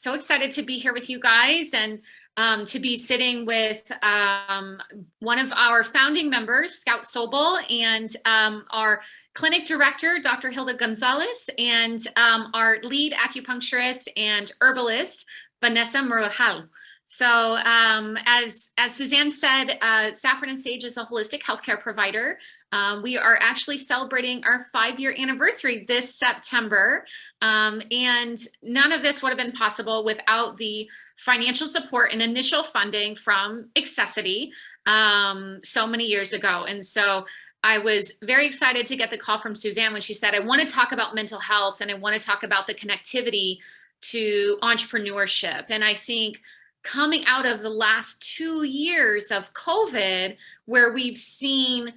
So excited to be here with you guys and to be sitting with one of our founding members, Scout Sobel, and our clinic director, Dr. Hilda Gonzalez, and our lead acupuncturist and herbalist, Vanessa Marujal. So as Suzanne said, Saffron Sage is a holistic healthcare provider. We are actually celebrating our 5-year anniversary this September. And none of this would have been possible without the financial support and initial funding from Accessity so many years ago. And so I was very excited to get the call from Suzanne when she said, I want to talk about mental health and I want to talk about the connectivity to entrepreneurship. And I think coming out of the last 2 years of COVID, where we've seen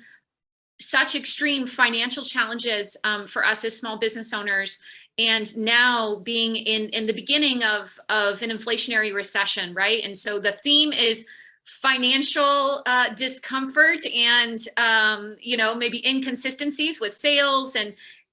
such extreme financial challenges for us as small business owners, and now being in the beginning of an inflationary recession, right? And so the theme is financial discomfort and maybe inconsistencies with sales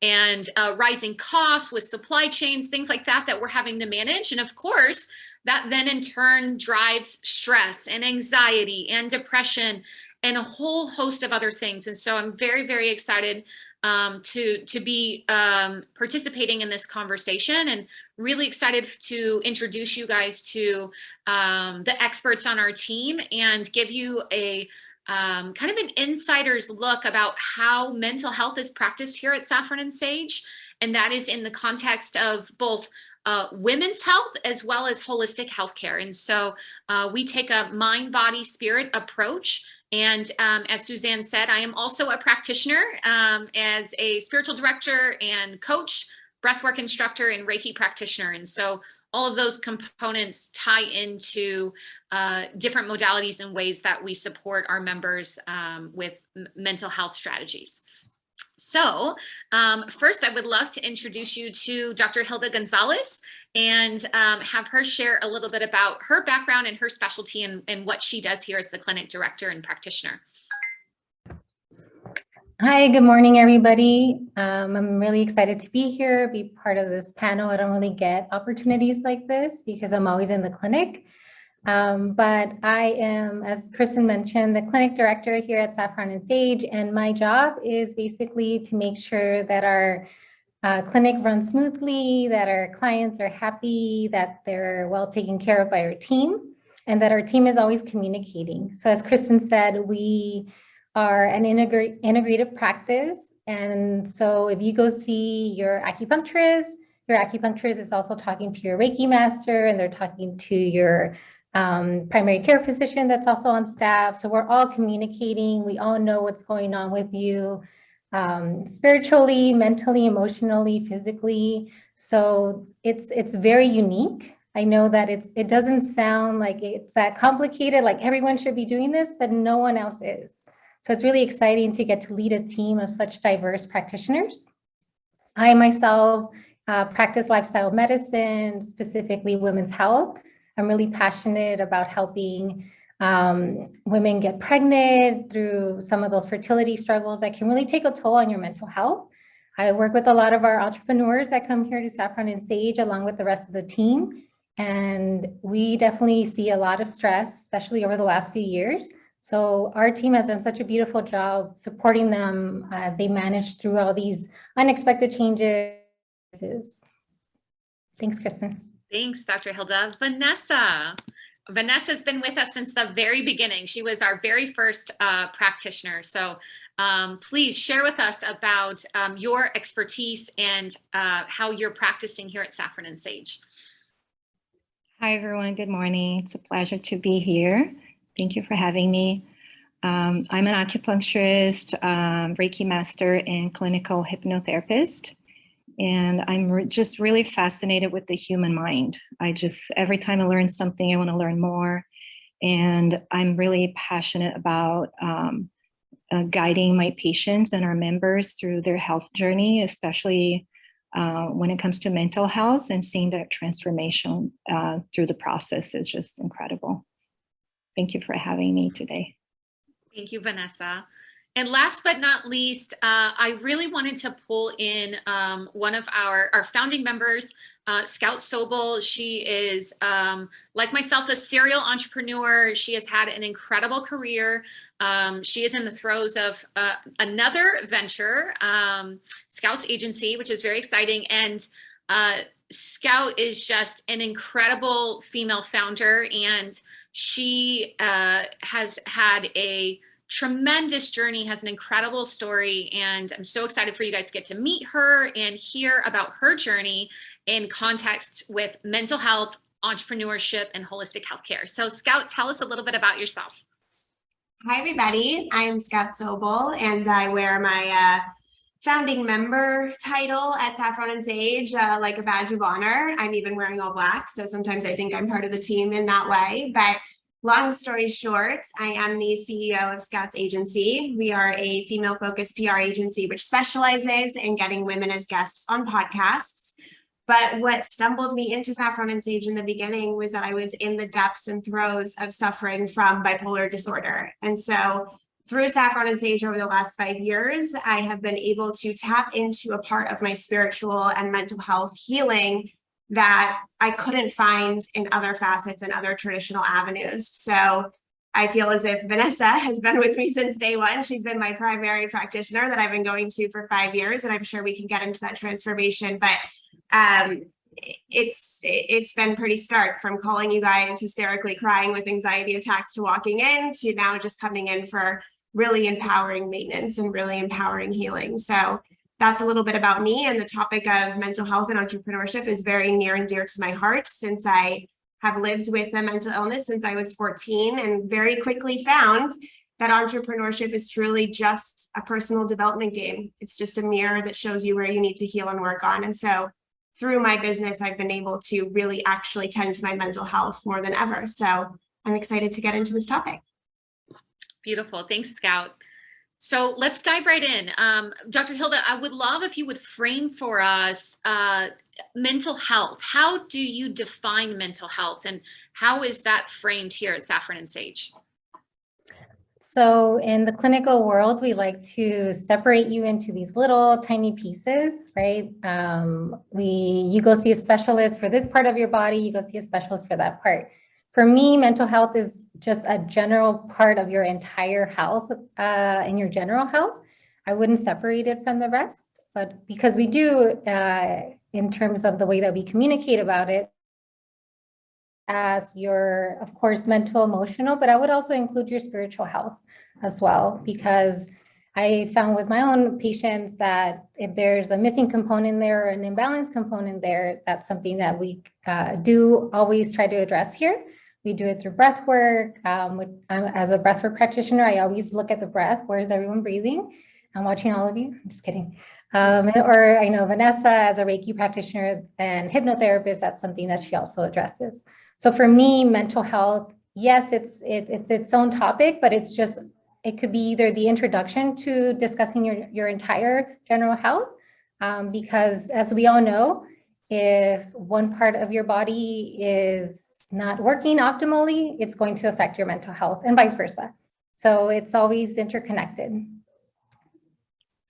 and rising costs with supply chains, things like that we're having to manage. And of course, that then in turn drives stress and anxiety and depression and a whole host of other things. And so I'm very, very excited to be participating in this conversation, and really excited to introduce you guys to the experts on our team and give you a kind of an insider's look about how mental health is practiced here at Saffron Sage. And that is in the context of both women's health as well as holistic healthcare. And so we take a mind, body, spirit approach. And as Suzanne said, I am also a practitioner as a spiritual director and coach, breathwork instructor, and Reiki practitioner. And so all of those components tie into different modalities and ways that we support our members with mental health strategies. So first, I would love to introduce you to Dr. Hilda Gonzalez and have her share a little bit about her background and her specialty and what she does here as the clinic director and practitioner. Hi, good morning, everybody. I'm really excited to be here, be part of this panel. I don't really get opportunities like this because I'm always in the clinic. But I am, as Kristen mentioned, the clinic director here at Saffron Sage, and my job is basically to make sure that our clinic runs smoothly, that our clients are happy, that they're well taken care of by our team, and that our team is always communicating. So as Kristen said, we are an integrative practice. And so if you go see your acupuncturist is also talking to your Reiki master, and they're talking to your primary care physician that's also on staff. So we're all communicating. We all know what's going on with you spiritually, mentally, emotionally, physically. So it's very unique. I know that it doesn't sound like it's that complicated, like everyone should be doing this, but no one else is. So it's really exciting to get to lead a team of such diverse practitioners. I myself practice lifestyle medicine, specifically women's health. I'm really passionate about helping women get pregnant through some of those fertility struggles that can really take a toll on your mental health. I work with a lot of our entrepreneurs that come here to Saffron Sage along with the rest of the team. And we definitely see a lot of stress, especially over the last few years. So our team has done such a beautiful job supporting them as they manage through all these unexpected changes. Thanks, Kristen. Thanks, Dr. Hilda. Vanessa's been with us since the very beginning. She was our very first practitioner. So please share with us about your expertise and how you're practicing here at Saffron Sage. Hi, everyone. Good morning. It's a pleasure to be here. Thank you for having me. I'm an acupuncturist, Reiki master, and clinical hypnotherapist. And I'm just really fascinated with the human mind. Every time I learn something, I want to learn more. And I'm really passionate about guiding my patients and our members through their health journey, especially when it comes to mental health, and seeing that transformation through the process is just incredible. Thank you for having me today. Thank you, Vanessa. And last but not least, I really wanted to pull in one of our founding members, Scout Sobel. She is, like myself, a serial entrepreneur. She has had an incredible career. She is in the throes of another venture, Scout's agency, which is very exciting. And Scout is just an incredible female founder, and she has had a tremendous journey, has an incredible story, and I'm so excited for you guys to get to meet her and hear about her journey in context with mental health, entrepreneurship, and holistic healthcare. So Scout, tell us a little bit about yourself. Hi, everybody. I am Scout Sobel, and I wear my founding member title at Saffron Sage like a badge of honor. I'm even wearing all black, so sometimes I think I'm part of the team in that way. But long story short, I am the CEO of Scout's agency. We are a female-focused PR agency which specializes in getting women as guests on podcasts. But what stumbled me into Saffron Sage in the beginning was that I was in the depths and throes of suffering from bipolar disorder. And so through Saffron Sage over the last 5 years, I have been able to tap into a part of my spiritual and mental health healing that I couldn't find in other facets and other traditional avenues. So I feel as if Vanessa has been with me since day one. She's been my primary practitioner that I've been going to for 5 years, and I'm sure we can get into that transformation. But it's been pretty stark, from calling you guys hysterically crying with anxiety attacks to walking in to now just coming in for really empowering maintenance and really empowering healing. So that's a little bit about me, and the topic of mental health and entrepreneurship is very near and dear to my heart, since I have lived with a mental illness since I was 14 and very quickly found that entrepreneurship is truly just a personal development game. It's just a mirror that shows you where you need to heal and work on. And so through my business, I've been able to really actually tend to my mental health more than ever. So I'm excited to get into this topic. Beautiful. Thanks, Scout. So let's dive right in. Dr. Hilda, I would love if you would frame for us mental health. How do you define mental health, and how is that framed here at Saffron Sage? So in the clinical world, we like to separate you into these little tiny pieces, right? You go see a specialist for this part of your body, you go see a specialist for that part. For me, mental health is just a general part of your entire health and your general health. I wouldn't separate it from the rest, but because we do in terms of the way that we communicate about it, as your, of course, mental, emotional, but I would also include your spiritual health as well, because I found with my own patients that if there's a missing component there or an imbalance component there, that's something that we do always try to address here. We do it through breath work. As a breath work practitioner, I always look at the breath. Where is everyone breathing? I'm watching all of you. I'm just kidding. Or I know Vanessa, as a Reiki practitioner and hypnotherapist, that's something that she also addresses. So for me, mental health, yes, it's its own topic, but it could be either the introduction to discussing your entire general health, because as we all know, if one part of your body is not working optimally, it's going to affect your mental health and vice versa. So it's always interconnected.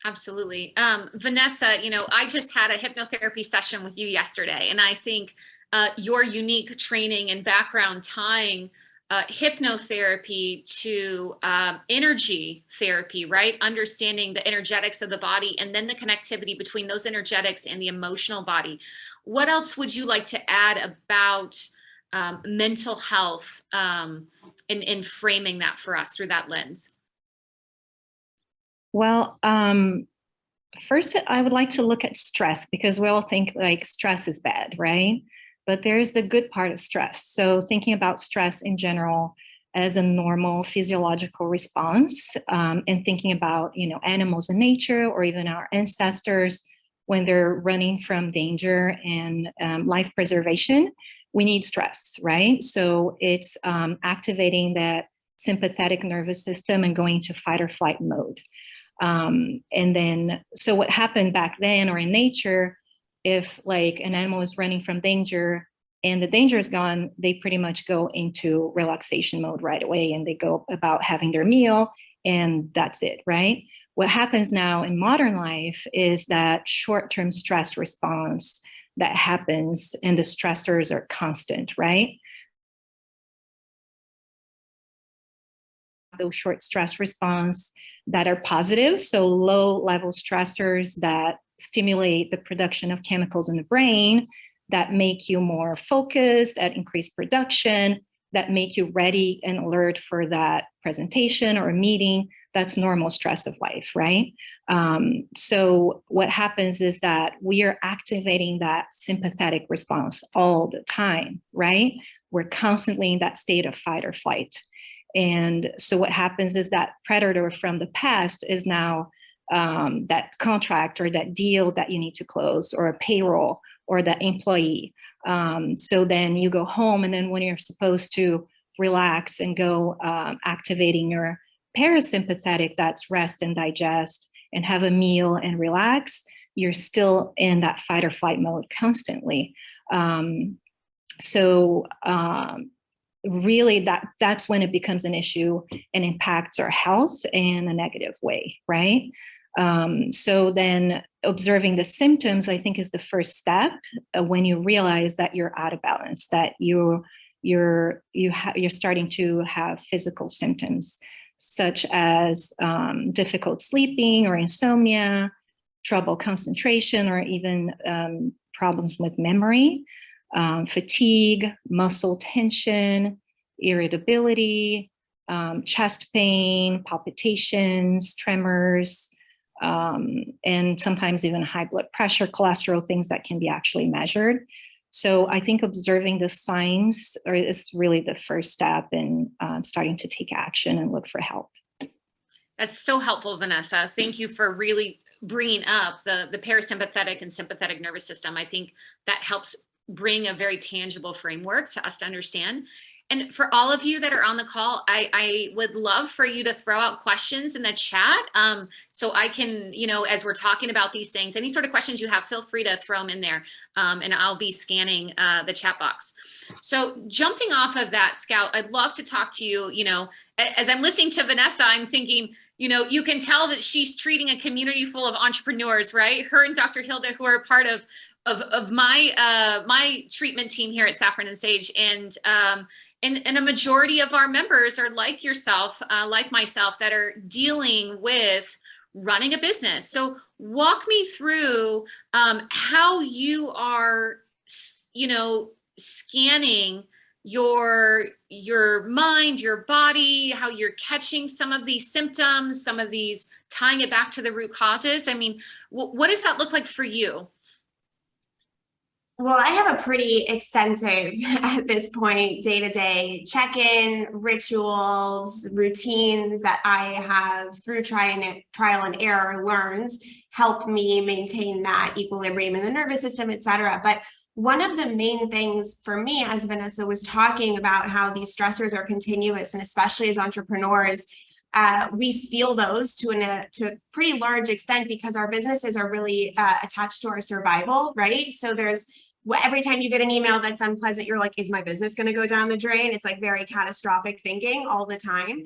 Absolutely. Vanessa, I just had a hypnotherapy session with you yesterday, and I think your unique training and background tying hypnotherapy to energy therapy, right? Understanding the energetics of the body and then the connectivity between those energetics and the emotional body. What else would you like to add about mental health in framing that for us through that lens? Well, first, I would like to look at stress, because we all think like stress is bad, right? But there's the good part of stress. So thinking about stress in general as a normal physiological response, and thinking about, animals in nature or even our ancestors when they're running from danger and life preservation, we need stress, right? So it's activating that sympathetic nervous system and going to fight or flight mode. And then, so what happened back then or in nature, if like an animal is running from danger and the danger is gone, they pretty much go into relaxation mode right away, and they go about having their meal, and that's it, right? What happens now in modern life is that short-term stress response that happens and the stressors are constant, right? Those short stress response that are positive, so low level stressors that stimulate the production of chemicals in the brain that make you more focused, that increase production, that make you ready and alert for that presentation or a meeting. That's normal stress of life, right? So what happens is that we are activating that sympathetic response all the time, right? We're constantly in that state of fight or flight. And so what happens is that predator from the past is now that contract or that deal that you need to close, or a payroll, or that employee. So then you go home, and then when you're supposed to relax and go activating your parasympathetic, that's rest and digest and have a meal and relax, you're still in that fight or flight mode constantly. Really that's when it becomes an issue and impacts our health in a negative way, right? So then observing the symptoms, I think, is the first step when you realize that you're out of balance, that you're starting to have physical symptoms such as difficult sleeping or insomnia, trouble concentration, or even problems with memory, fatigue, muscle tension, irritability, chest pain, palpitations, tremors, and sometimes even high blood pressure, cholesterol, things that can be actually measured. So I think observing the signs is really the first step in starting to take action and look for help. That's so helpful, Vanessa. Thank you for really bringing up the parasympathetic and sympathetic nervous system. I think that helps bring a very tangible framework to us to understand. And for all of you that are on the call, I would love for you to throw out questions in the chat. So I can, as we're talking about these things, any sort of questions you have, feel free to throw them in there. And I'll be scanning the chat box. So jumping off of that, Scout, I'd love to talk to you. As I'm listening to Vanessa, I'm thinking, you can tell that she's treating a community full of entrepreneurs, right? Her and Dr. Hilda, who are part of my treatment team here at Saffron Sage, and a majority of our members are like yourself, like myself, that are dealing with running a business. So walk me through how you are, scanning your mind, your body, how you're catching some of these symptoms, some of these, tying it back to the root causes. I mean, what does that look like for you? Well, I have a pretty extensive, at this point, day-to-day check-in, rituals, routines that I have, through trial and error, learned help me maintain that equilibrium in the nervous system, et cetera. But one of the main things for me, as Vanessa was talking about how these stressors are continuous, and especially as entrepreneurs, we feel those to a pretty large extent because our businesses are really attached to our survival, right? So every time you get an email that's unpleasant, you're like, is my business going to go down the drain? It's like very catastrophic thinking all the time.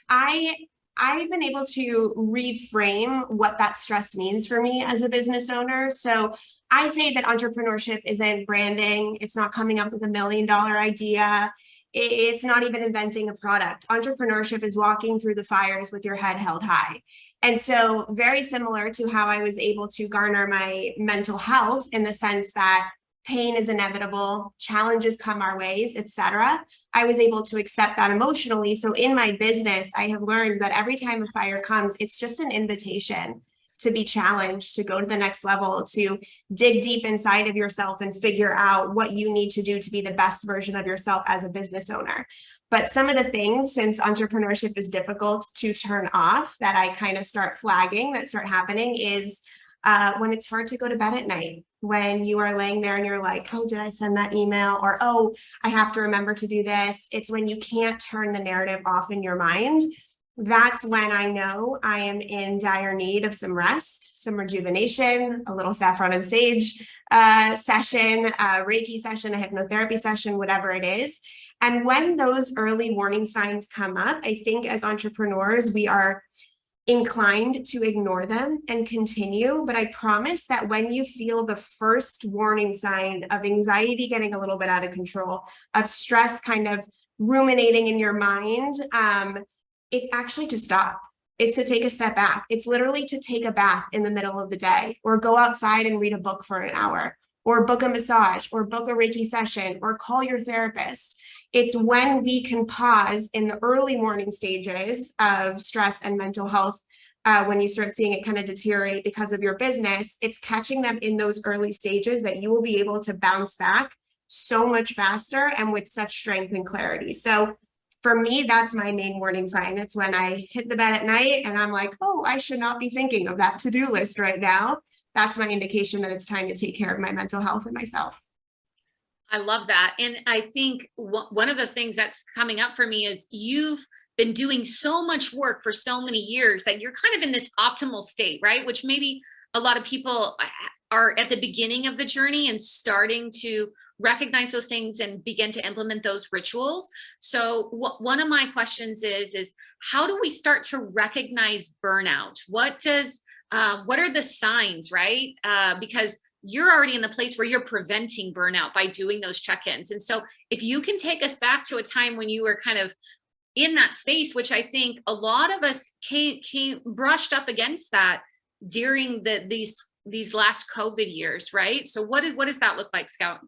I've been able to reframe what that stress means for me as a business owner. So I say that entrepreneurship isn't branding. It's not coming up with $1 million idea. It's not even inventing a product. Entrepreneurship is walking through the fires with your head held high. And so very similar to how I was able to garner my mental health, in the sense that pain is inevitable, challenges come our ways, etc. I was able to accept that emotionally. So in my business, I have learned that every time a fire comes, it's just an invitation to be challenged, to go to the next level, to dig deep inside of yourself and figure out what you need to do to be the best version of yourself as a business owner. But some of the things, since entrepreneurship is difficult to turn off, that I kind of start flagging, that start happening, is when it's hard to go to bed at night, when you are laying there and you're like, oh, did I send that email? Or, oh, I have to remember to do this. It's when you can't turn the narrative off in your mind. That's when I know I am in dire need of some rest, some rejuvenation, a little Saffron and Sage session, a Reiki session, a hypnotherapy session, whatever it is. And when those early warning signs come up, I think as entrepreneurs, we are inclined to ignore them and continue. But I promise that when you feel the first warning sign of anxiety getting a little bit out of control, of stress kind of ruminating in your mind, it's actually to stop. It's to take a step back. It's literally to take a bath in the middle of the day, or go outside and read a book for an hour, or book a massage, or book a Reiki session, or call your therapist. It's when we can pause in the early morning stages of stress and mental health, when you start seeing it kind of deteriorate because of your business, it's catching them in those early stages that you will be able to bounce back so much faster and with such strength and clarity. So for me, that's my main warning sign. It's when I hit the bed at night and I'm like, oh, I should not be thinking of that to-do list right now. That's my indication that it's time to take care of my mental health and myself. I love that. And I think one of the things that's coming up for me is you've been doing so much work for so many years that you're kind of in this optimal state, right? Which maybe a lot of people are at the beginning of the journey and starting to recognize those things and begin to implement those rituals. So one of my questions is how do we start to recognize burnout? What are the signs, right? Because you're already in the place where you're preventing burnout by doing those check-ins. And so if you can take us back to a time when you were kind of in that space, which I think a lot of us brushed up against that during these last COVID years, right? So what does that look like, Scout?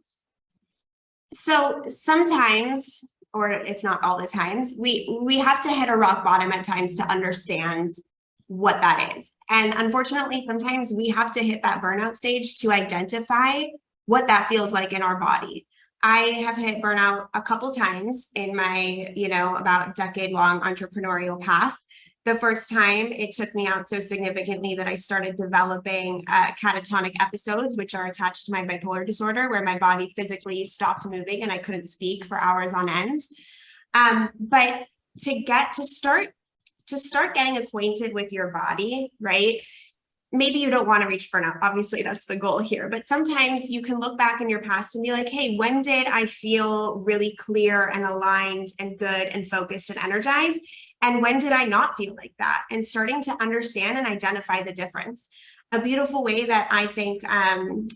So sometimes, or if not all the times, we have to hit a rock bottom at times to understand what that is. And unfortunately, sometimes we have to hit that burnout stage to identify what that feels like in our body. I have hit burnout a couple times in my, about decade-long entrepreneurial path. The first time, it took me out so significantly that I started developing catatonic episodes, which are attached to my bipolar disorder, where my body physically stopped moving and I couldn't speak for hours on end. But to start getting acquainted with your body, right? Maybe you don't want to reach burnout. Obviously, that's the goal here. But sometimes you can look back in your past and be like, hey, when did I feel really clear and aligned and good and focused and energized? And when did I not feel like that? And starting to understand and identify the difference. A beautiful way that I think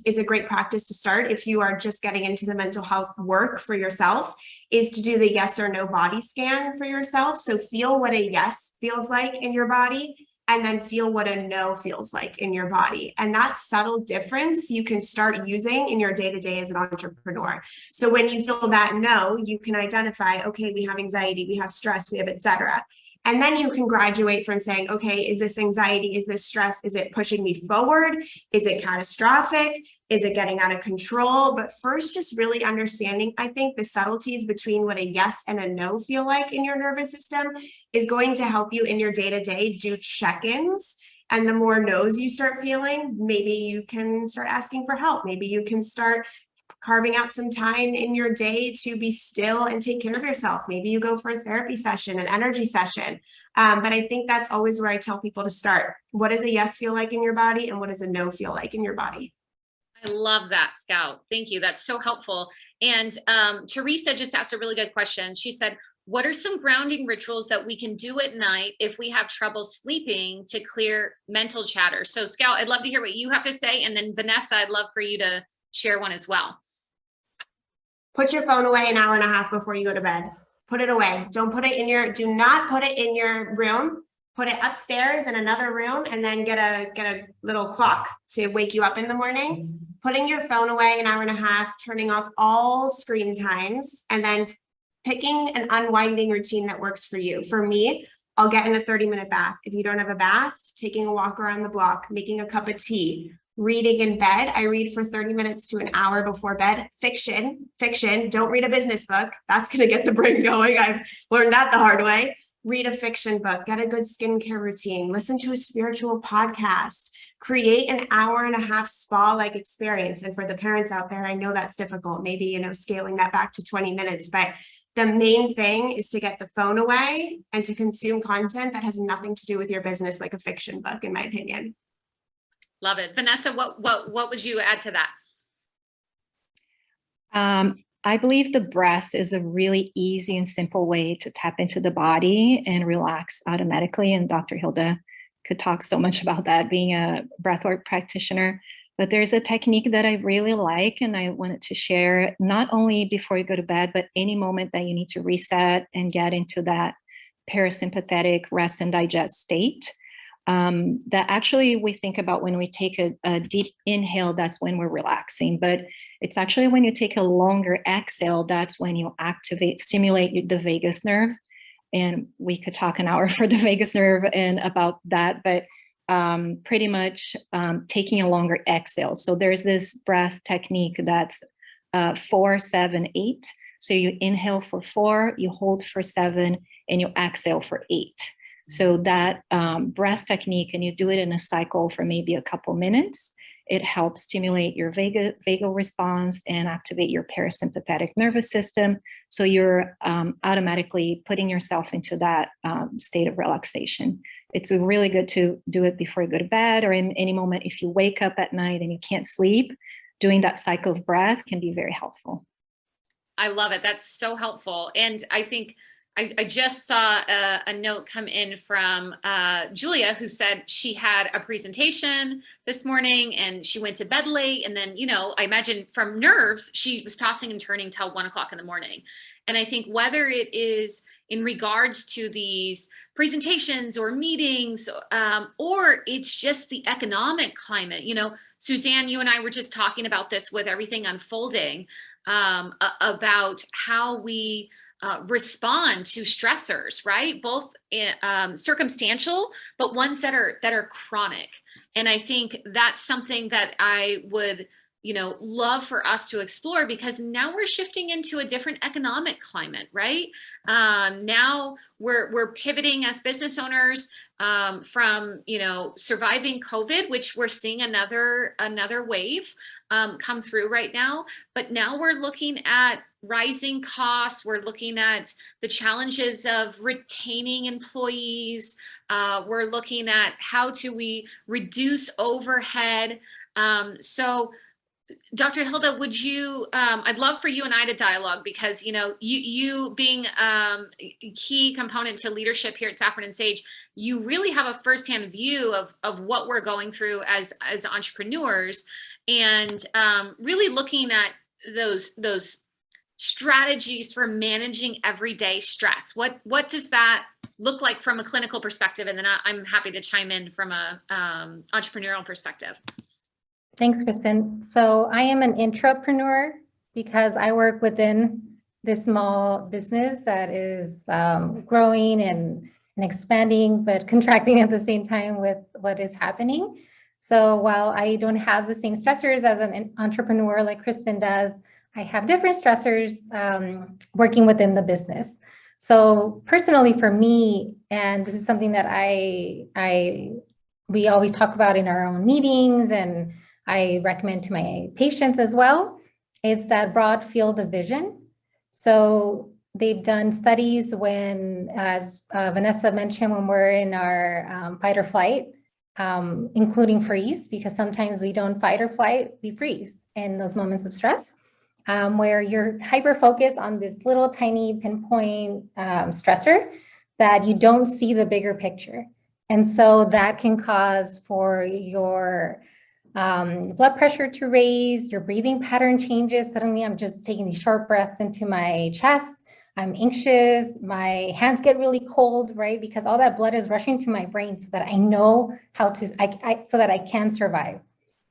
is a great practice to start if you are just getting into the mental health work for yourself is to do the yes or no body scan for yourself. So feel what a yes feels like in your body, and then feel what a no feels like in your body. And that subtle difference you can start using in your day-to-day as an entrepreneur. So when you feel that no, you can identify, okay, we have anxiety, we have stress, we have et cetera. And then you can graduate from saying, okay, is this anxiety? Is this stress? Is it pushing me forward? Is it catastrophic? Is it getting out of control? But first, just really understanding, I think, the subtleties between what a yes and a no feel like in your nervous system is going to help you in your day-to-day do check-ins. And the more no's you start feeling, maybe you can start asking for help. Maybe you can start carving out some time in your day to be still and take care of yourself. Maybe you go for a therapy session, an energy session. But I think that's always where I tell people to start. What does a yes feel like in your body? And what does a no feel like in your body? I love that, Scout. Thank you. That's so helpful. And Teresa just asked a really good question. She said, what are some grounding rituals that we can do at night if we have trouble sleeping to clear mental chatter? So Scout, I'd love to hear what you have to say. And then Vanessa, I'd love for you to share one as well. Put your phone away an hour and a half before you go to bed. Put it away. Do not put it in your room. Put it upstairs in another room, and then get a little clock to wake you up in the morning. Putting your phone away an hour and a half, turning off all screen times, and then picking an unwinding routine that works for you. For me, I'll get in a 30-minute bath. If you don't have a bath, taking a walk around the block, making a cup of tea, reading in bed. I read for 30 minutes to an hour before bed. Fiction. Don't read a business book. That's going to get the brain going. I've learned that the hard way. Read a fiction book, get a good skincare routine, listen to a spiritual podcast, create an hour and a half spa-like experience. And for the parents out there, I know that's difficult. Maybe, scaling that back to 20 minutes, but the main thing is to get the phone away and to consume content that has nothing to do with your business, like a fiction book, in my opinion. Love it. Vanessa, what would you add to that? I believe the breath is a really easy and simple way to tap into the body and relax automatically. And Dr. Hilda could talk so much about that being a breathwork practitioner. But there's a technique that I really like, and I wanted to share, not only before you go to bed, but any moment that you need to reset and get into that parasympathetic rest and digest state. That actually we think about when we take a deep inhale, that's when we're relaxing. But it's actually when you take a longer exhale, that's when you stimulate the vagus nerve. And we could talk an hour for the vagus nerve and about that, but pretty much taking a longer exhale. So there's this breath technique that's 4, 7, 8. So you inhale for 4, you hold for 7, and you exhale for 8. So that breath technique, and you do it in a cycle for maybe a couple minutes, it helps stimulate your vagal response and activate your parasympathetic nervous system. So you're automatically putting yourself into that state of relaxation. It's really good to do it before you go to bed, or in any moment if you wake up at night and you can't sleep. Doing that cycle of breath can be very helpful. I love it. That's so helpful. And I think I just saw a note come in from Julia, who said she had a presentation this morning and she went to bed late. And then, I imagine from nerves, she was tossing and turning till 1 o'clock in the morning. And I think whether it is in regards to these presentations or meetings, or it's just the economic climate, Suzanne, you and I were just talking about this with everything unfolding, about how we respond to stressors, right? Both circumstantial, but ones that are chronic. And I think that's something that I would, love for us to explore, because now we're shifting into a different economic climate, right? Now we're pivoting as business owners from, surviving COVID, which we're seeing another wave come through right now. But now we're looking at rising costs. We're looking at the challenges of retaining employees. We're looking at how do we reduce overhead. So Dr. Hilda, would you, I'd love for you and I to dialogue, because, you being a key component to leadership here at Saffron Sage, you really have a firsthand view of what we're going through as entrepreneurs, and really looking at those strategies for managing everyday stress. What does that look like from a clinical perspective? And then I'm happy to chime in from a entrepreneurial perspective. Thanks, Kristen. So I am an intrapreneur because I work within this small business that is growing and expanding, but contracting at the same time with what is happening. So while I don't have the same stressors as an entrepreneur like Kristen does, I have different stressors working within the business. So personally for me, and this is something that we always talk about in our own meetings, and I recommend to my patients as well, is that broad field of vision. So they've done studies when, as Vanessa mentioned, when we're in our fight or flight, including freeze, because sometimes we don't fight or flight, we freeze in those moments of stress, where you're hyper-focused on this little tiny pinpoint stressor that you don't see the bigger picture. And so that can cause for your blood pressure to raise, your breathing pattern changes. Suddenly I'm just taking these short breaths into my chest. I'm anxious, my hands get really cold, right? Because all that blood is rushing to my brain so that I know how to, so that I can survive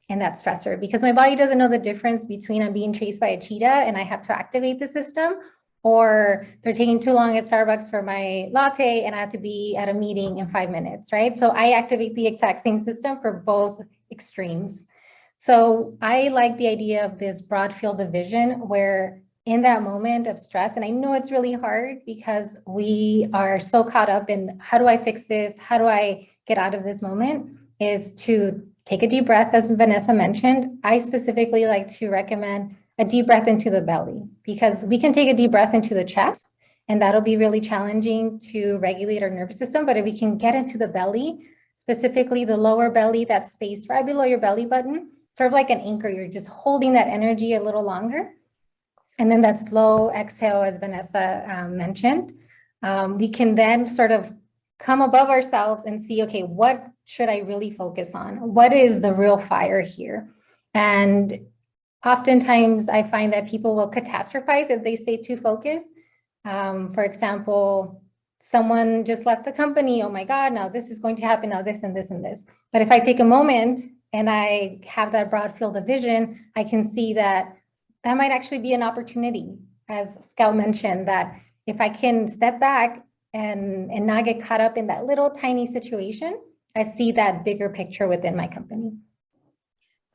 in that stressor, because my body doesn't know the difference between I'm being chased by a cheetah and I have to activate the system, or they're taking too long at Starbucks for my latte and I have to be at a meeting in 5 minutes, right? So I activate the exact same system for both extremes. So I like the idea of this broad field of vision where in that moment of stress, and I know it's really hard because we are so caught up in how do I fix this? How do I get out of this moment? Is to take a deep breath, as Vanessa mentioned. I specifically like to recommend a deep breath into the belly, because we can take a deep breath into the chest and that'll be really challenging to regulate our nervous system. But if we can get into the belly, specifically the lower belly, that space right below your belly button, sort of like an anchor, you're just holding that energy a little longer. And then that slow exhale, as Vanessa mentioned, we can then sort of come above ourselves and see, okay, what should I really focus on? What is the real fire here? And oftentimes I find that people will catastrophize if they stay too focused. For example, someone just left the company. Oh my God, now this is going to happen, now this and this and this. But if I take a moment and I have that broad field of vision, I can see that that might actually be an opportunity, as Scout mentioned, that if I can step back and not get caught up in that little tiny situation, I see that bigger picture within my company.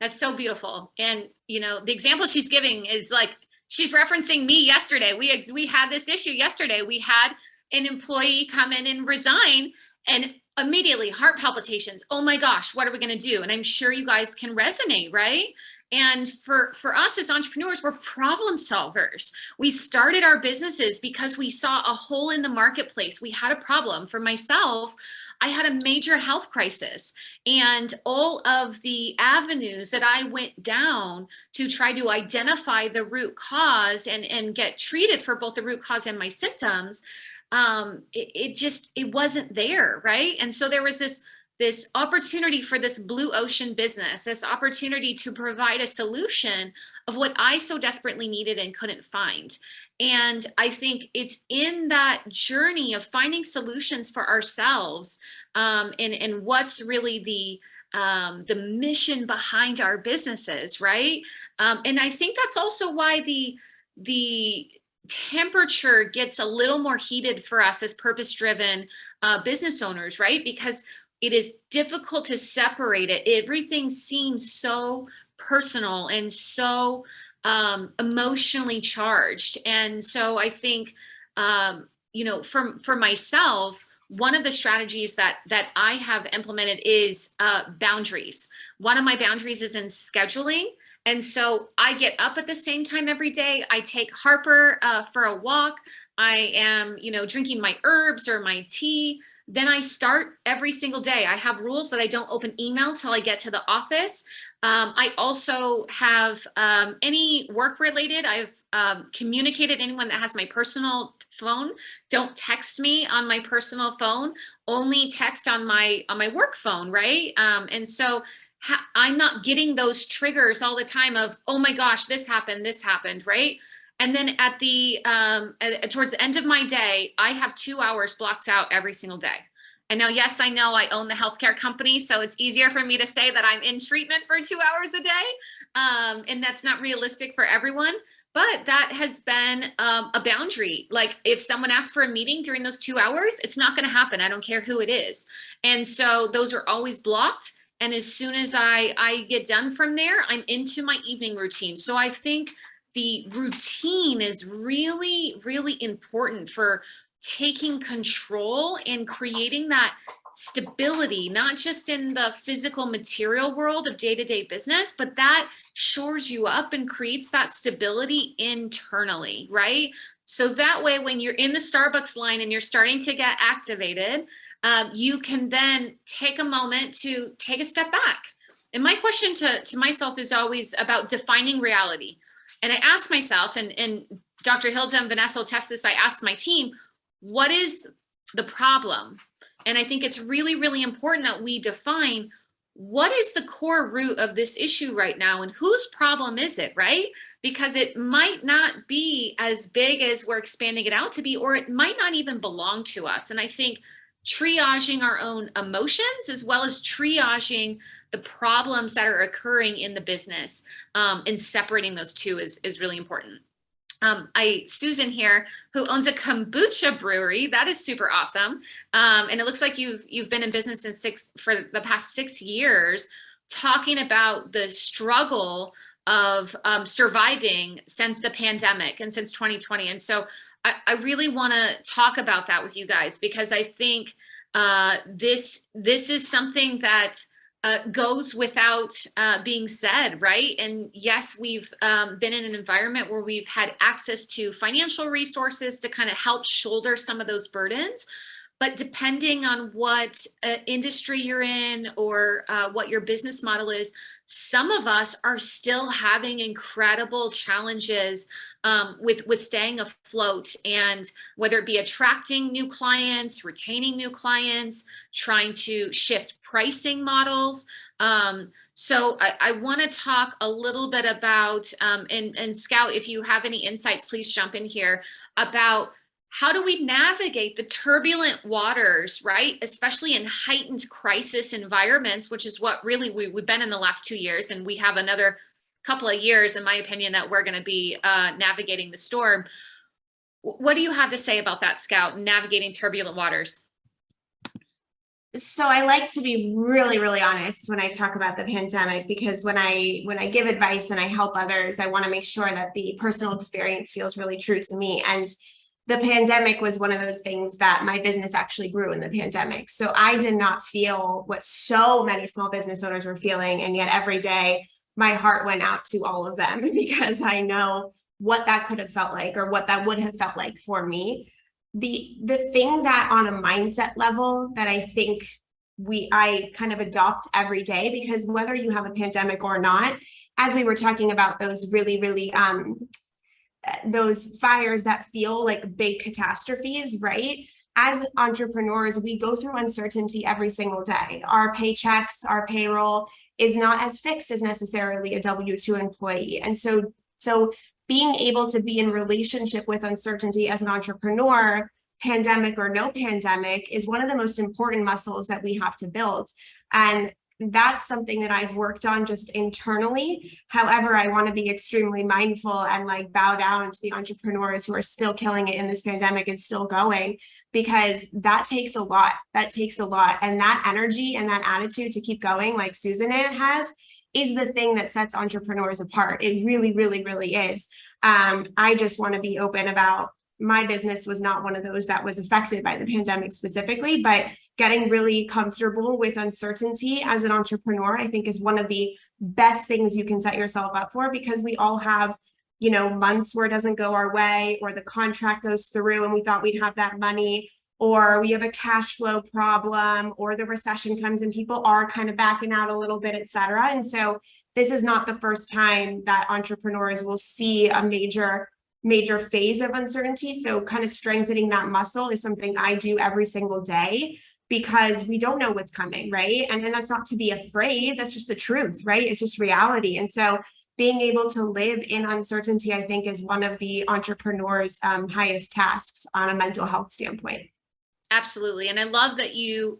That's so beautiful. And, you know, the example she's giving is like, she's referencing me yesterday. We had this issue yesterday. We had an employee come in and resign, and immediately heart palpitations. Oh my gosh, what are we going to do? And I'm sure you guys can resonate, right? And for us as entrepreneurs, we're problem solvers. We started our businesses because we saw a hole in the marketplace. We had a problem. For myself, I had a major health crisis, and all of the avenues that I went down to try to identify the root cause and get treated for both the root cause and my symptoms, it wasn't there, right? And so there was this opportunity for this blue ocean business, this opportunity to provide a solution of what I so desperately needed and couldn't find. And I think it's in that journey of finding solutions for ourselves, and what's really the mission behind our businesses, right? And I think that's also why the temperature gets a little more heated for us as purpose-driven business owners, right? Because it is difficult to separate it. Everything seems so personal and so emotionally charged. And so I think, you know, for myself, one of the strategies that I have implemented is boundaries. One of my boundaries is in scheduling. And so I get up at the same time every day. I take Harper for a walk. I am, you know, drinking my herbs or my tea. Then I start every single day. I have rules that I don't open email till I get to the office. I also have any work related. I've communicated anyone that has my personal phone. Don't text me on my personal phone. Only text on my work phone, right? And so I'm not getting those triggers all the time of, oh my gosh, this happened, right? And then at the towards the end of my day, I have 2 hours blocked out every single day. And now, yes, I know I own the healthcare company, so it's easier for me to say that I'm in treatment for 2 hours a day. And that's not realistic for everyone, but that has been a boundary. Like if someone asks for a meeting during those 2 hours, it's not going to happen. I don't care who it is. And so those are always blocked. And as soon as I get done from there, I'm into my evening routine. So I think the routine is really, really important for taking control and creating that stability, not just in the physical material world of day-to-day business, but that shores you up and creates that stability internally, right? So that way, when you're in the Starbucks line and you're starting to get activated, you can then take a moment to take a step back. And my question to myself is always about defining reality. And I asked myself, and Dr. Hilda and Vanessa will test this, I asked my team, what is the problem? And I think it's really, really important that we define what is the core root of this issue right now and whose problem is it, right? Because it might not be as big as we're expanding it out to be, or it might not even belong to us. And I think triaging our own emotions as well as triaging the problems that are occurring in the business, and separating those two is really important. Susan here, who owns a kombucha brewery, that is super awesome. And it looks like you've been in business for the past 6 years, talking about the struggle of surviving since the pandemic and since 2020. And so I really want to talk about that with you guys, because I think this is something that goes without being said, right? And yes, we've been in an environment where we've had access to financial resources to kind of help shoulder some of those burdens. But depending on what industry you're in or what your business model is, some of us are still having incredible challenges with staying afloat, and whether it be attracting new clients, retaining new clients, trying to shift pricing models. So I want to talk a little bit about, and Scout, if you have any insights, please jump in here, about how do we navigate the turbulent waters, right? Especially in heightened crisis environments, which is what really we've been in the last 2 years. And we have another couple of years, in my opinion, that we're going to be navigating the storm. What do you have to say about that, Scout, navigating turbulent waters? So I like to be really, really honest when I talk about the pandemic, because when I give advice and I help others, I want to make sure that the personal experience feels really true to me. And the pandemic was one of those things that my business actually grew in the pandemic. So I did not feel what so many small business owners were feeling. And yet every day my heart went out to all of them, because I know what that could have felt like, or what that would have felt like for me. The thing that on a mindset level that I think I kind of adopt every day, because whether you have a pandemic or not, as we were talking about those really, really, those fires that feel like big catastrophes, right? As entrepreneurs, we go through uncertainty every single day. Our paychecks, our payroll is not as fixed as necessarily a W-2 employee. And so being able to be in relationship with uncertainty as an entrepreneur, pandemic or no pandemic, is one of the most important muscles that we have to build. And that's something that I've worked on just internally. However, I want to be extremely mindful and like bow down to the entrepreneurs who are still killing it in this pandemic and still going, because that takes a lot. That takes a lot. And that energy and that attitude to keep going, like Susan has, is the thing that sets entrepreneurs apart. It really, really, really is. I just want to be open about, my business was not one of those that was affected by the pandemic specifically, but getting really comfortable with uncertainty as an entrepreneur, I think, is one of the best things you can set yourself up for, because we all have, you know, months where it doesn't go our way, or the contract goes through and we thought we'd have that money, or we have a cash flow problem, or the recession comes and people are kind of backing out a little bit, et cetera. And so this is not the first time that entrepreneurs will see a major phase of uncertainty. So kind of strengthening that muscle is something I do every single day, because we don't know what's coming, right? And that's not to be afraid, that's just the truth, right? It's just reality. And so being able to live in uncertainty, I think, is one of the entrepreneur's highest tasks on a mental health standpoint. Absolutely. And I love that you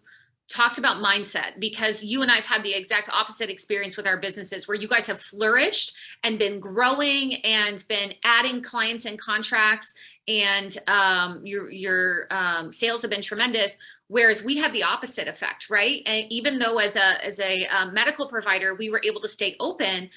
talked about mindset, because you and I have had the exact opposite experience with our businesses, where you guys have flourished and been growing and been adding clients and contracts, and your sales have been tremendous. Whereas we had the opposite effect, right? And even though as a medical provider, we were able to stay open,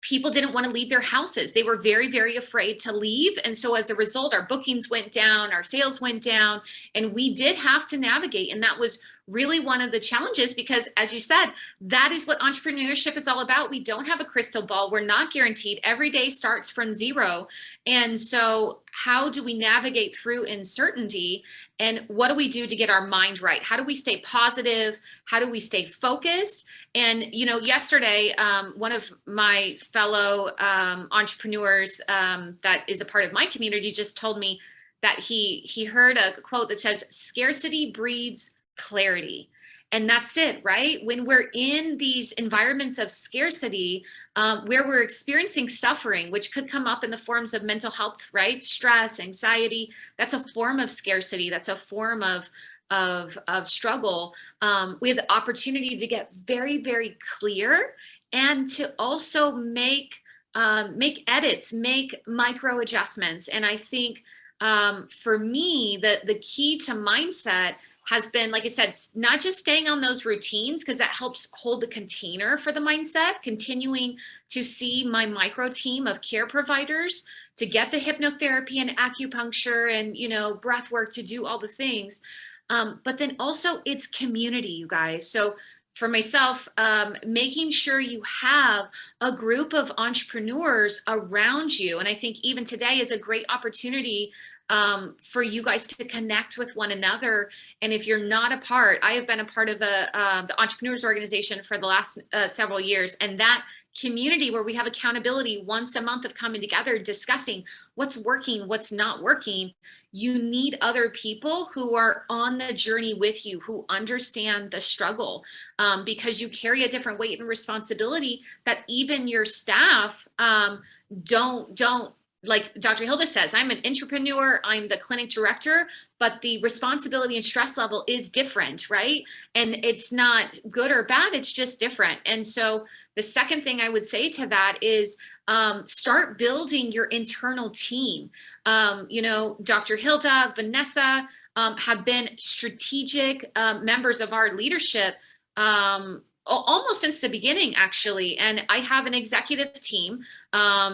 people didn't want to leave their houses. They were very, very afraid to leave. And so as a result, our bookings went down, our sales went down, and we did have to navigate. And that was really one of the challenges, because as you said, that is what entrepreneurship is all about. We don't have a crystal ball. We're not guaranteed. Every day starts from zero. And so how do we navigate through uncertainty? And what do we do to get our mind right? How do we stay positive? How do we stay focused? And, you know, yesterday, one of my fellow entrepreneurs that is a part of my community just told me that he heard a quote that says, "Scarcity breeds clarity." And that's it, right? When we're in these environments of scarcity, where we're experiencing suffering, which could come up in the forms of mental health, right? Stress, anxiety, that's a form of scarcity. That's a form of struggle. We have the opportunity to get very, very clear, and to also make edits, make micro adjustments. And I think for me, the key to mindset has been, like I said, not just staying on those routines, because that helps hold the container for the mindset, continuing to see my micro team of care providers to get the hypnotherapy and acupuncture and, you know, breath work to do all the things. But then also it's community, you guys. So for myself, making sure you have a group of entrepreneurs around you. And I think even today is a great opportunity for you guys to connect with one another. And if you're not a part, I have been a part of the Entrepreneurs Organization for the last several years, and that community where we have accountability once a month of coming together, discussing what's working, what's not working, you need other people who are on the journey with you, who understand the struggle, because you carry a different weight and responsibility that even your staff don't. Like Dr. Hilda says, I'm an entrepreneur, I'm the clinic director, but the responsibility and stress level is different, right? And it's not good or bad, it's just different. And so the second thing I would say to that is start building your internal team. You know, Dr. Hilda, Vanessa have been strategic members of our leadership almost since the beginning, actually. And I have an executive team.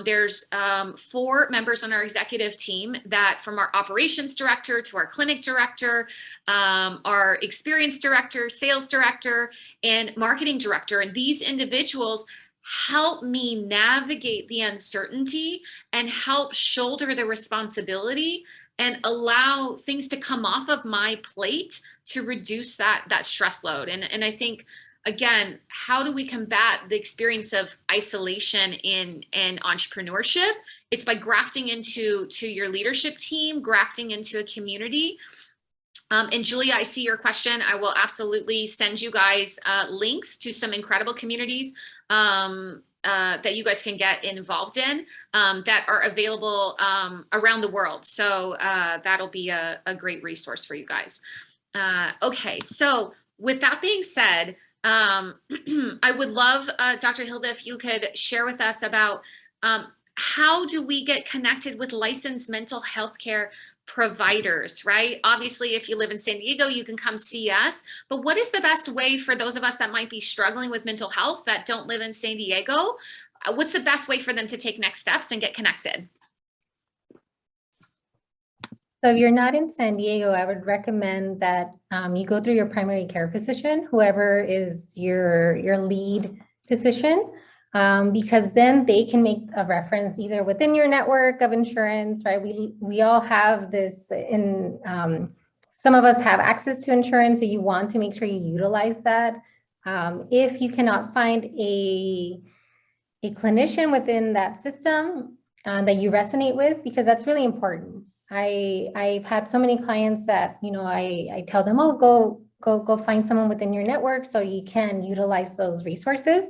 There's 4 members on our executive team, that from our operations director to our clinic director, our experience director, sales director, and marketing director. And these individuals help me navigate the uncertainty and help shoulder the responsibility and allow things to come off of my plate to reduce that stress load. And I think, again, how do we combat the experience of isolation in entrepreneurship? It's by grafting into your leadership team, grafting into a community. And Julia, I see your question. I will absolutely send you guys links to some incredible communities that you guys can get involved in that are available around the world. So that'll be a great resource for you guys. Okay, so with that being said, I would love, Dr. Hilda, if you could share with us about how do we get connected with licensed mental health care providers, right? Obviously, if you live in San Diego, you can come see us, but what is the best way for those of us that might be struggling with mental health that don't live in San Diego? What's the best way for them to take next steps and get connected? So if you're not in San Diego, I would recommend that you go through your primary care physician, whoever is your lead physician, because then they can make a reference either within your network of insurance, right? We all have this in, some of us have access to insurance, so you want to make sure you utilize that. If you cannot find a clinician within that system that you resonate with, because that's really important. I've had so many clients that, you know, I tell them, oh, go find someone within your network so you can utilize those resources.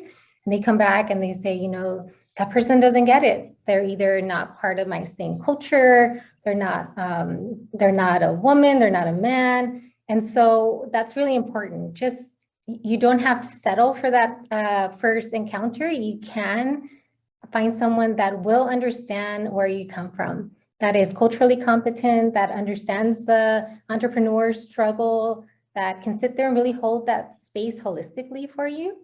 And they come back and they say, you know, that person doesn't get it. They're either not part of my same culture, they're not a woman, they're not a man. And so that's really important. Just, you don't have to settle for that first encounter. You can find someone that will understand where you come from, that is culturally competent, that understands the entrepreneur struggle, that can sit there and really hold that space holistically for you.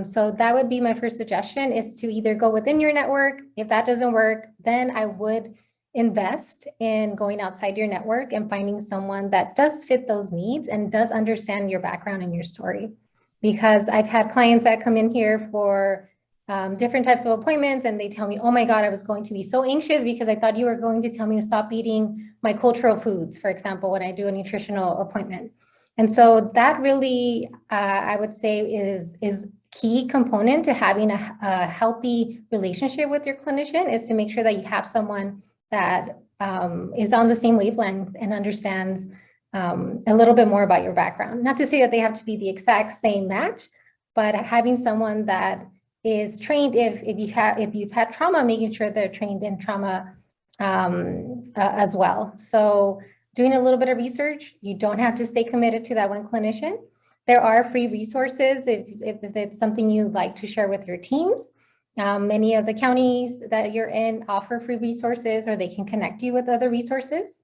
So that would be my first suggestion, is to either go within your network. If that doesn't work, then I would invest in going outside your network and finding someone that does fit those needs and does understand your background and your story. Because I've had clients that come in here for different types of appointments, and they tell me, oh my God, I was going to be so anxious because I thought you were going to tell me to stop eating my cultural foods, for example, when I do a nutritional appointment. And so that really, I would say is key component to having a healthy relationship with your clinician, is to make sure that you have someone that is on the same wavelength and understands a little bit more about your background. Not to say that they have to be the exact same match, but having someone that is trained, if you've had trauma, making sure they're trained in trauma as well. So doing a little bit of research, you don't have to stay committed to that one clinician. There are free resources if it's something you'd like to share with your teams. Many of the counties that you're in offer free resources, or they can connect you with other resources.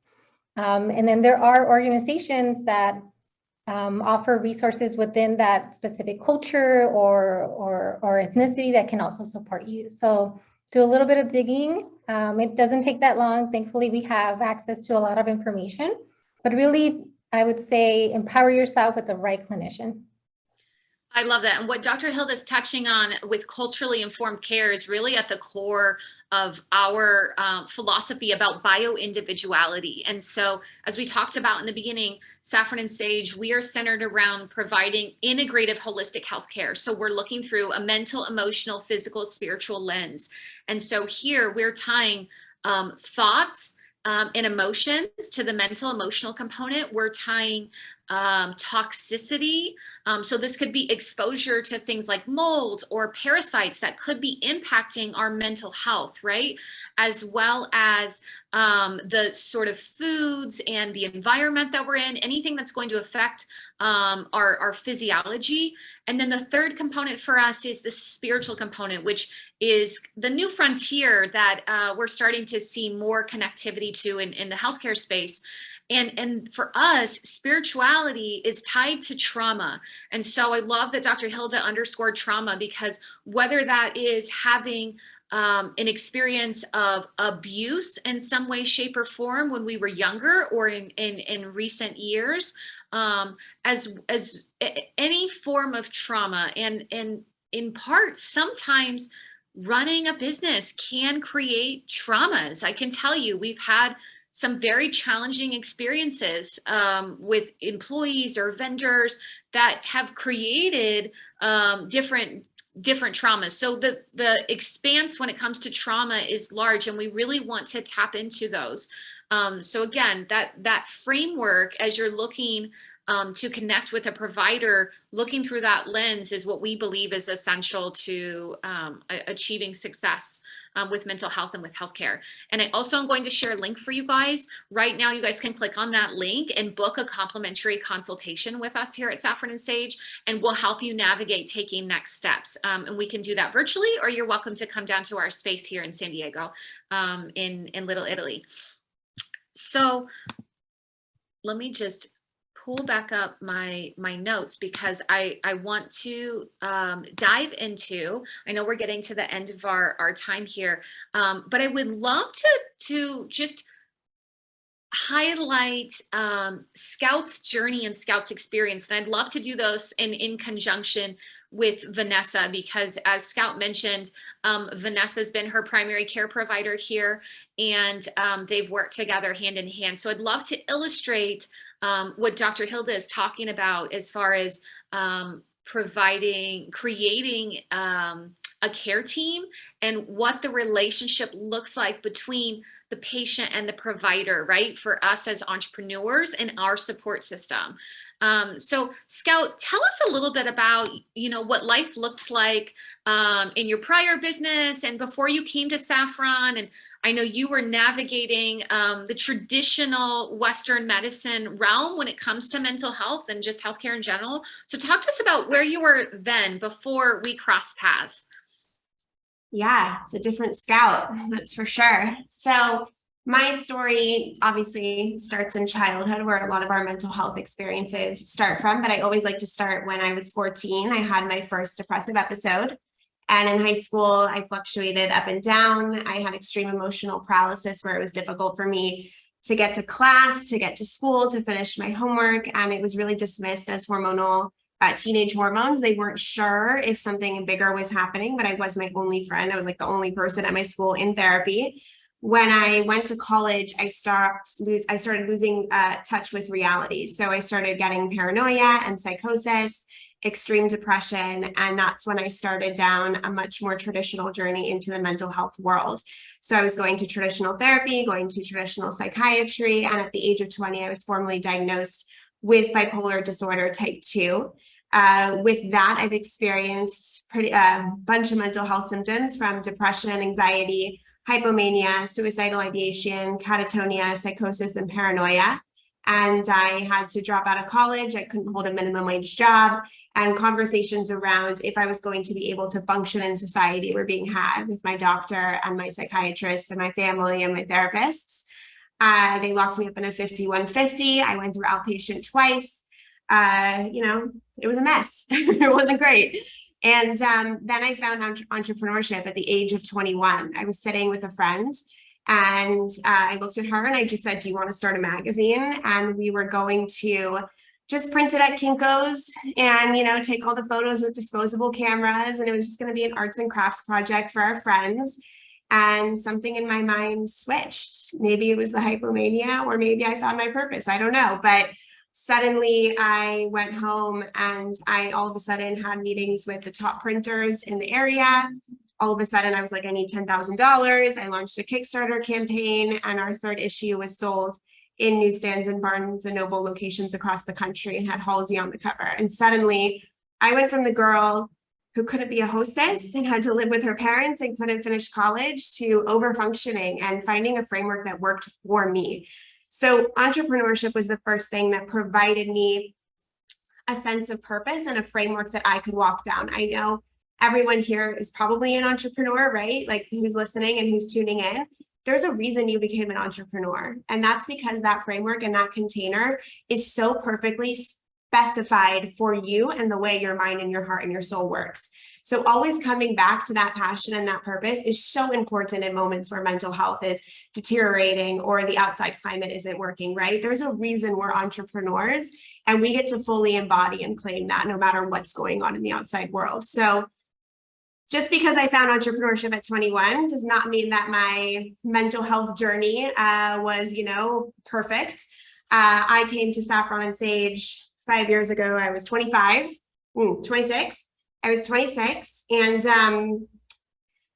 And then there are organizations that offer resources within that specific culture or ethnicity that can also support you. So do a little bit of digging. It doesn't take that long. Thankfully, we have access to a lot of information, but really, I would say empower yourself with the right clinician. I love that. And what Dr. Hilda is touching on with culturally informed care is really at the core our philosophy about bio-individuality. And so, as we talked about in the beginning, Saffron and Sage, we are centered around providing integrative holistic healthcare. So we're looking through a mental, emotional, physical, spiritual lens. And so here we're tying thoughts and emotions to the mental emotional component. We're tying toxicity. So this could be exposure to things like mold or parasites that could be impacting our mental health, right? As well as the sort of foods and the environment that we're in, anything that's going to affect our physiology. And then the third component for us is the spiritual component, which is the new frontier that we're starting to see more connectivity to in the healthcare space. And for us, spirituality is tied to trauma. And so I love that Dr. Hilda underscored trauma, because whether that is having an experience of abuse in some way, shape, or form when we were younger or in recent years, as any form of trauma, and in part, sometimes running a business can create traumas. I can tell you, we've had some very challenging experiences with employees or vendors that have created different traumas. So the expanse when it comes to trauma is large, and we really want to tap into those. So again, that framework, as you're looking to connect with a provider, looking through that lens is what we believe is essential to achieving success with mental health and with healthcare. And I also am going to share a link for you guys. Right now, you guys can click on that link and book a complimentary consultation with us here at Saffron and Sage, and we'll help you navigate taking next steps. And we can do that virtually, or you're welcome to come down to our space here in San Diego, in Little Italy. So let me just pull back up my notes, because I want to dive into, I know we're getting to the end of our time here, but I would love to just highlight Scout's journey and Scout's experience. And I'd love to do those in conjunction with Vanessa, because as Scout mentioned, Vanessa's been her primary care provider here, and they've worked together hand in hand. So I'd love to illustrate what Dr. Hilda is talking about as far as creating a care team, and what the relationship looks like between the patient and the provider, right? For us as entrepreneurs and our support system. So Scout, tell us a little bit about, what life looked like in your prior business and before you came to Saffron. And I know you were navigating the traditional Western medicine realm when it comes to mental health and just healthcare in general. So talk to us about where you were then before we crossed paths. Yeah, it's a different Scout, that's for sure. So my story obviously starts in childhood, where a lot of our mental health experiences start from, but I always like to start when I was 14. I had my first depressive episode. And in high school, I fluctuated up and down. I had extreme emotional paralysis, where it was difficult for me to get to class, to get to school, to finish my homework. And it was really dismissed as hormonal teenage hormones. They weren't sure if something bigger was happening, but I was my only friend. I was like the only person at my school in therapy. When I went to college, I started losing touch with reality. So I started getting paranoia and psychosis, extreme depression. And that's when I started down a much more traditional journey into the mental health world. So I was going to traditional therapy, going to traditional psychiatry. And at the age of 20, I was formally diagnosed with bipolar disorder type 2. With that, I've experienced a bunch of mental health symptoms, from depression, anxiety, hypomania, suicidal ideation, catatonia, psychosis, and paranoia. And I had to drop out of college. I couldn't hold a minimum wage job. And conversations around if I was going to be able to function in society were being had with my doctor and my psychiatrist and my family and my therapists. They locked me up in a 5150. I went through outpatient twice. It was a mess. It wasn't great. And then I found entrepreneurship at the age of 21. I was sitting with a friend, and I looked at her and I just said, "Do you want to start a magazine?" And we were going to just print it at Kinko's and, take all the photos with disposable cameras. And it was just going to be an arts and crafts project for our friends. and something in my mind switched. Maybe it was the hypomania, or maybe I found my purpose. I don't know. But suddenly I went home and I all of a sudden had meetings with the top printers in the area. All of a sudden I was like, I need $10,000. I launched a Kickstarter campaign, and our third issue was sold in newsstands and Barnes and Noble locations across the country and had Halsey on the cover. And suddenly I went from the girl who couldn't be a hostess and had to live with her parents and couldn't finish college to over-functioning and finding a framework that worked for me. So entrepreneurship was the first thing that provided me a sense of purpose and a framework that I could walk down. I know everyone here is probably an entrepreneur, right? Like, who's listening and who's tuning in. There's a reason you became an entrepreneur. And that's because that framework and that container is so perfectly specified for you and the way your mind and your heart and your soul works. So always coming back to that passion and that purpose is so important in moments where mental health is deteriorating or the outside climate isn't working, right? There's a reason we're entrepreneurs, and we get to fully embody and claim that no matter what's going on in the outside world. So just because I found entrepreneurship at 21 does not mean that my mental health journey was, perfect. I came to Saffron Sage 5 years ago. I was 26. I was 26, and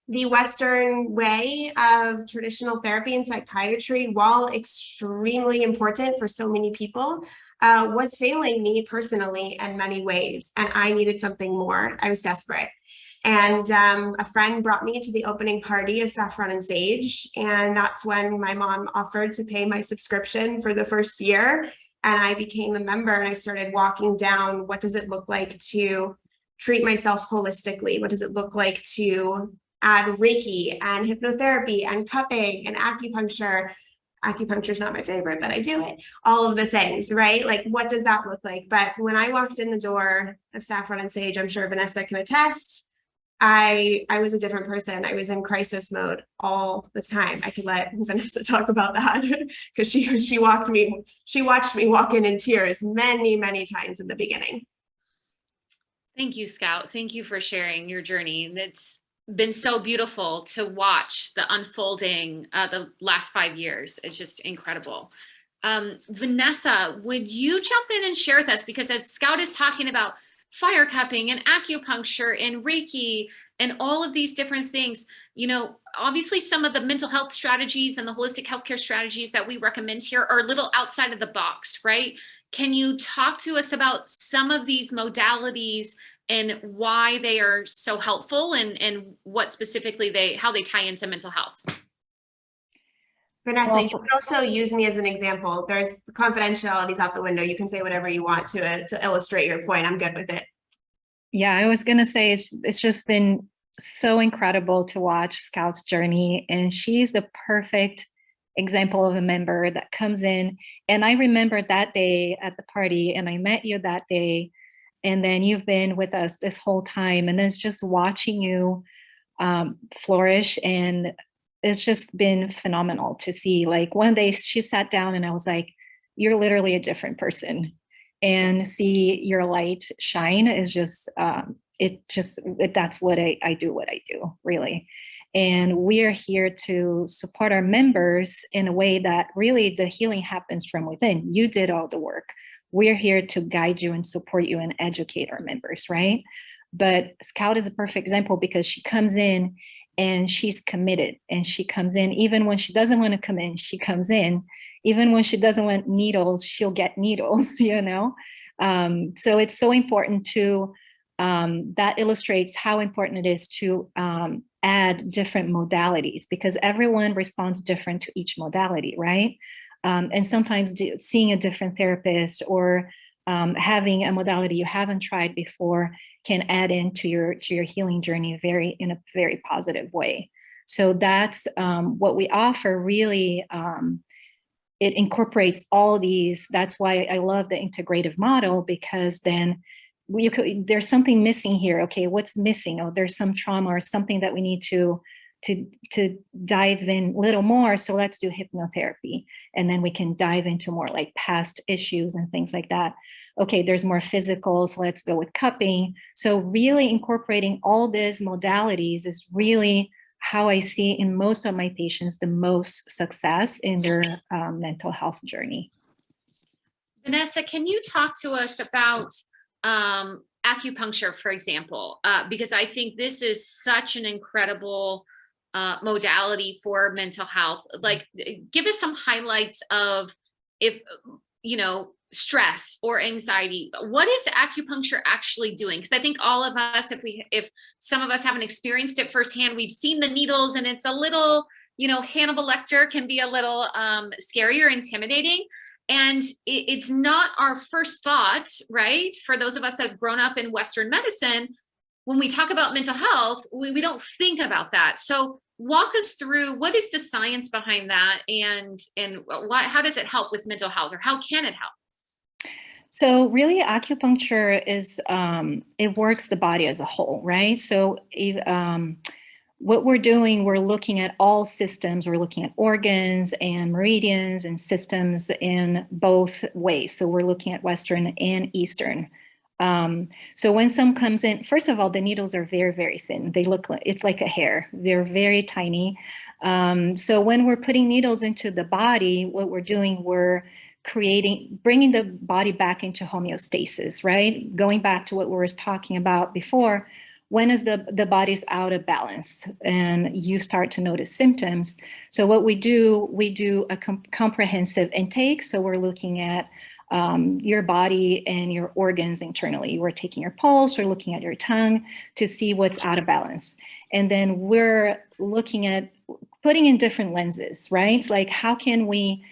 the Western way of traditional therapy and psychiatry, while extremely important for so many people, was failing me personally in many ways, and I needed something more. I was desperate. And a friend brought me to the opening party of Saffron Sage, and that's when my mom offered to pay my subscription for the first year, and I became a member, and I started walking down, what does it look like to treat myself holistically? What does it look like to add Reiki and hypnotherapy and cupping and acupuncture? Acupuncture is not my favorite, but I do it. All of the things, right? Like, what does that look like? But when I walked in the door of Saffron Sage, I'm sure Vanessa can attest, I was a different person. I was in crisis mode all the time. I could let Vanessa talk about that because she watched me walk in tears many, many times in the beginning. Thank you, Scout. Thank you for sharing your journey. It's been so beautiful to watch the unfolding the last 5 years. It's just incredible. Vanessa, would you jump in and share with us? Because as Scout is talking about fire cupping and acupuncture and Reiki and all of these different things, obviously some of the mental health strategies and the holistic healthcare strategies that we recommend here are a little outside of the box, right? Can you talk to us about some of these modalities and why they are so helpful and what specifically how they tie into mental health? Vanessa, you can also use me as an example. There's confidentialities out the window. You can say whatever you want to illustrate your point. I'm good with it. Yeah, I was going to say it's just been so incredible to watch Scout's journey, and she's the perfect example of a member that comes in. And I remember that day at the party, and I met you that day, and then you've been with us this whole time, and it's just watching you flourish, and it's just been phenomenal to see. Like, one day she sat down and I was like, you're literally a different person, and see your light shine is just that's what I do really. And we are here to support our members in a way that really the healing happens from within. You did all the work. We're here to guide you and support you and educate our members, right? But Scout is a perfect example because she comes in and she's committed, and she comes in even when she doesn't want to come in, she comes in. Even when she doesn't want needles, she'll get needles, So it's so important to, that illustrates how important it is to add different modalities, because everyone responds different to each modality, right? And sometimes seeing a different therapist or having a modality you haven't tried before can add into your healing journey in a very positive way. So that's what we offer. Really, it incorporates all these. That's why I love the integrative model, because then there's something missing here. Okay, what's missing? Oh, there's some trauma or something that we need to dive in a little more. So let's do hypnotherapy. And then we can dive into more like past issues and things like that. Okay, there's more physical, so let's go with cupping. So really incorporating all these modalities is really how I see in most of my patients the most success in their mental health journey. Vanessa, can you talk to us about acupuncture, for example? Because I think this is such an incredible modality for mental health. Like, give us some highlights of, if stress or anxiety. What is acupuncture actually doing? Because I think all of us, if some of us haven't experienced it firsthand, we've seen the needles and it's a little, Hannibal Lecter can be a little scary or intimidating. And it's not our first thought, right? For those of us that have grown up in Western medicine, when we talk about mental health, we don't think about that. So walk us through, what is the science behind that, and how does it help with mental health, or how can it help? So really, acupuncture is, it works the body as a whole, right? So what we're doing, we're looking at all systems. We're looking at organs and meridians and systems in both ways. So we're looking at Western and Eastern. So when some comes in, first of all, the needles are very, very thin. They look like, it's like a hair. They're very tiny. So when we're putting needles into the body, what we're doing, we're bringing the body back into homeostasis, right? Going back to what we were talking about before, when is the body's out of balance and you start to notice symptoms. So what we do a comprehensive intake. So we're looking at your body and your organs internally. We're taking your pulse, we're looking at your tongue to see what's out of balance. And then we're looking at putting in different lenses, right? It's like, how can we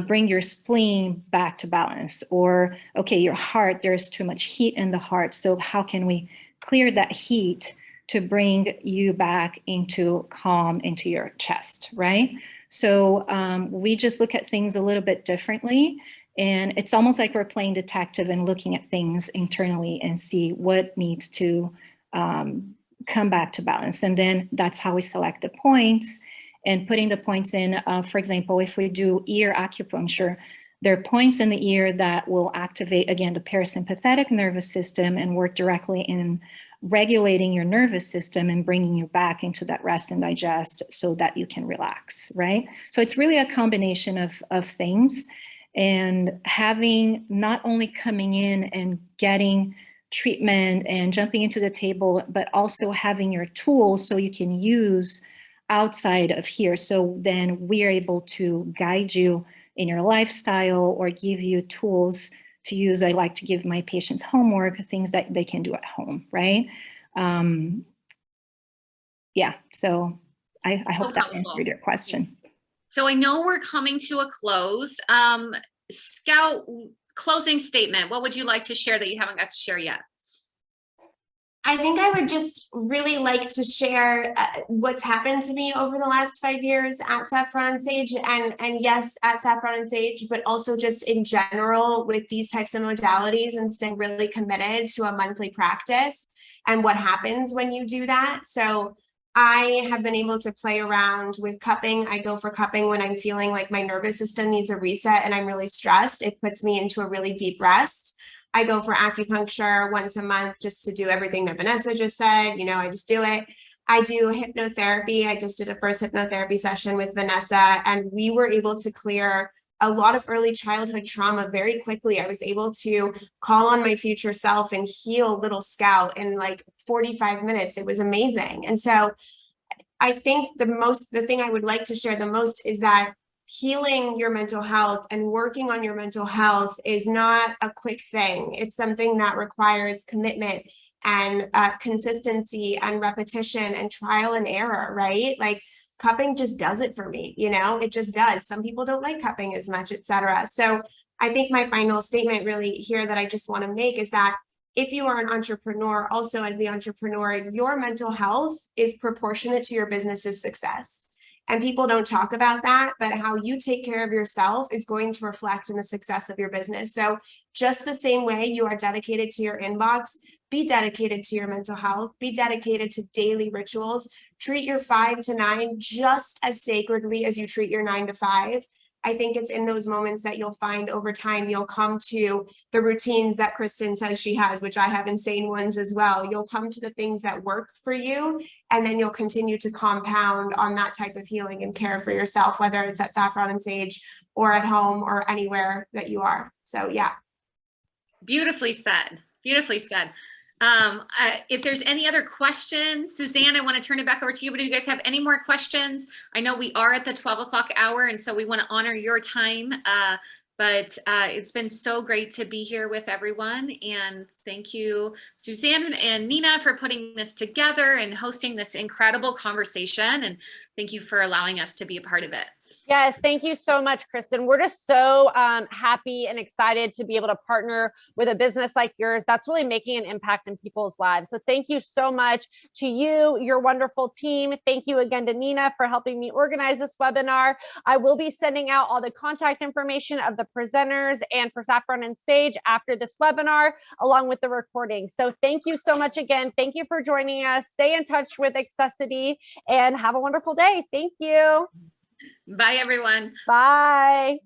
bring your spleen back to balance? Or, okay, your heart, there's too much heat in the heart. So how can we clear that heat to bring you back into calm into your chest, right? So we just look at things a little bit differently. And it's almost like we're playing detective and looking at things internally and see what needs to come back to balance. And then that's how we select the points. And putting the points in, for example, if we do ear acupuncture, there are points in the ear that will activate, again, the parasympathetic nervous system and work directly in regulating your nervous system and bringing you back into that rest and digest so that you can relax, right? So it's really a combination of things. And having not only coming in and getting treatment and jumping into the table, but also having your tools so you can use outside of here. So then we're able to guide you in your lifestyle or give you tools to use. I like to give my patients homework, things that they can do at home, right? Yeah, so I hope that answered your question. So I know we're coming to a close. Scout, closing statement. What would you like to share that you haven't got to share yet? I think I would just really like to share what's happened to me over the last 5 years at Saffron Sage, and yes, at Saffron Sage, but also just in general with these types of modalities, and staying really committed to a monthly practice and what happens when you do that. So I have been able to play around with cupping. I go for cupping when I'm feeling like my nervous system needs a reset and I'm really stressed. It puts me into a really deep rest. I go for acupuncture once a month just to do everything that Vanessa just said. I just do it. I do hypnotherapy. I just did a first hypnotherapy session with Vanessa, and we were able to clear a lot of early childhood trauma very quickly. I was able to call on my future self and heal little Scout in like 45 minutes. It was amazing. And so I think the thing I would like to share the most is that healing your mental health and working on your mental health is not a quick thing. It's something that requires commitment and consistency and repetition and trial and error, right? Like cupping just does it for me, it just does. Some people don't like cupping as much, etc. So I think my final statement really here that I just want to make is that if you are an entrepreneur, also as the entrepreneur, your mental health is proportionate to your business's success. And people don't talk about that, but how you take care of yourself is going to reflect in the success of your business. So just the same way you are dedicated to your inbox, be dedicated to your mental health, be dedicated to daily rituals, treat your 5 to 9 just as sacredly as you treat your 9 to 5. I think it's in those moments that you'll find over time, you'll come to the routines that Kristen says she has, which I have insane ones as well. You'll come to the things that work for you, and then you'll continue to compound on that type of healing and care for yourself, whether it's at Saffron and Sage or at home or anywhere that you are. So yeah. Beautifully said. Beautifully said. If there's any other questions, Suzanne, I want to turn it back over to you, but if you guys have any more questions, I know we are at the 12 o'clock hour, and so we want to honor your time. But it's been so great to be here with everyone. And thank you, Suzanne and Nina, for putting this together and hosting this incredible conversation. And thank you for allowing us to be a part of it. Yes, thank you so much, Kristen. We're just so happy and excited to be able to partner with a business like yours that's really making an impact in people's lives. So thank you so much to you, your wonderful team. Thank you again to Nina for helping me organize this webinar. I will be sending out all the contact information of the presenters and for Saffron and Sage after this webinar, along with the recording. So thank you so much again. Thank you for joining us. Stay in touch with Accessity and have a wonderful day. Thank you. Bye, everyone. Bye.